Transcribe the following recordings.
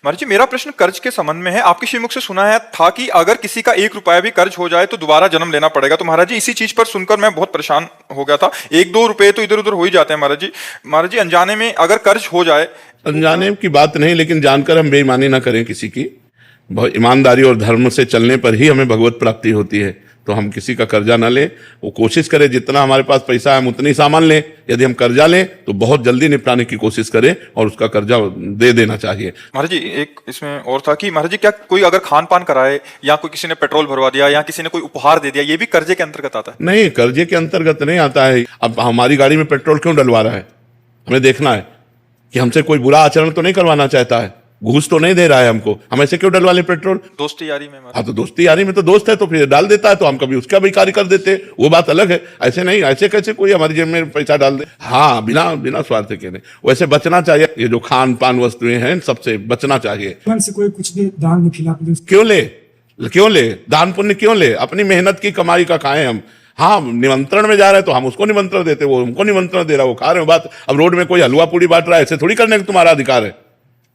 महाराज जी, मेरा प्रश्न कर्ज के संबंध में है। आपके श्रीमुख से सुना है था कि अगर किसी का 1 रुपया भी कर्ज हो जाए तो दोबारा जन्म लेना पड़ेगा। तो महाराज जी, इसी चीज पर सुनकर मैं बहुत परेशान हो गया था। 1-2 रुपए तो इधर उधर हो ही जाते हैं महाराज जी। महाराज जी, अनजाने में अगर कर्ज हो जाए। अनजाने की बात नहीं, लेकिन जानकर हम बेईमानी ना करें किसी की। बहुत ईमानदारी और धर्म से चलने पर ही हमें भगवत प्राप्ति होती है। तो हम किसी का कर्जा ना लें, वो कोशिश करें जितना हमारे पास पैसा है हम उतनी सामान लें। यदि हम कर्जा लें तो बहुत जल्दी निपटाने की कोशिश करें और उसका कर्जा दे देना चाहिए। महाराज जी, एक इसमें और था कि महाराज जी, क्या कोई अगर खान पान कराए या कोई किसी ने पेट्रोल भरवा दिया या किसी ने कोई उपहार दे दिया, ये भी कर्जे के अंतर्गत आता है? नहीं, कर्जे के अंतर्गत नहीं आता है। अब हमारी गाड़ी में पेट्रोल क्यों डलवा रहा है, हमें देखना है कि हमसे कोई बुरा आचरण तो नहीं करवाना चाहता है, घूस तो नहीं दे रहा है हमको, हम ऐसे क्यों डलवा लें पेट्रोल? दोस्ती यारी में महाराज। हाँ, तो दोस्ती यारी में तो दोस्त है तो फिर डाल देता है, तो हम कभी उसका भी कार्य कर देते, वो बात अलग है। ऐसे नहीं, ऐसे कैसे कोई हमारी जेब में पैसा डाल दे? हाँ, बिना बिना स्वार्थ के नहीं। वैसे बचना चाहिए, ये जो खान पान वस्तुएं हैं सबसे बचना चाहिए। मन से कोई कुछ भी दान में खिला दे, क्यों ले, क्यों ले दान पुण्य क्यों ले? अपनी मेहनत की कमाई का खाएं हम। हाँ, निमंत्रण में जा रहे हैं तो हम उसको निमंत्रण देते, वो हमको निमंत्रण दे रहा, वो खा रहे हो। बात अब रोड में कोई हलवा पूड़ी बांट रहा है, ऐसे थोड़ी करने का तुम्हारा अधिकार है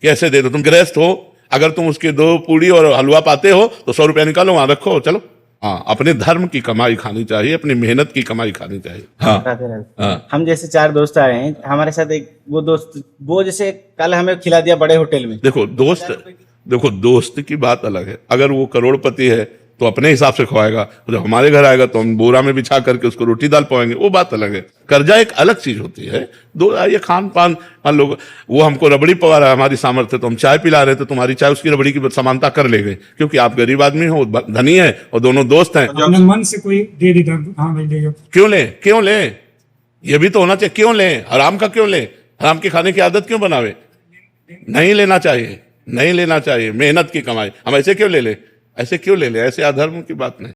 कि ऐसे दे दो। तुम गृहस्थ हो, अगर तुम उसके 2 पूड़ी और हलवा पाते हो तो 100 रुपया निकालो, वहां रखो, चलो। हाँ, अपने धर्म की कमाई खानी चाहिए, अपनी मेहनत की कमाई खानी चाहिए। हाँ, राधे राधे। हाँ। हम जैसे 4 दोस्त आए हैं, हमारे साथ एक वो दोस्त, वो जैसे कल हमें खिला दिया बड़े होटल में। देखो दोस्त की बात अलग है। अगर वो करोड़पति है तो अपने हिसाब से खवाएगा, जब हमारे घर आएगा तो हम बोरा में बिछा करके उसको रोटी दाल पवाएंगे, वो बात अलग है। कर्जा एक अलग चीज होती है। ये खान पान, मान लो वो हमको रबड़ी पवा रहा है, हमारी सामर्थ्य, तो हम चाय पिला रहे थे, तुम्हारी चाय उसकी रबड़ी की समानता कर ले गए, क्योंकि आप गरीब आदमी हो, धनी है, और दोनों दोस्त हैं। अपने मन से कोई दे देता, हाँ भाई देगा। क्यों ले? ये भी तो होना चाहिए। क्यों ले? हराम का क्यों ले? हराम के खाने की आदत क्यों बनावे? नहीं लेना चाहिए, नहीं लेना चाहिए। मेहनत की कमाई हम ऐसे क्यों ले ले? ऐसे क्यों ले ले? ऐसे अधर्म की बात नहीं।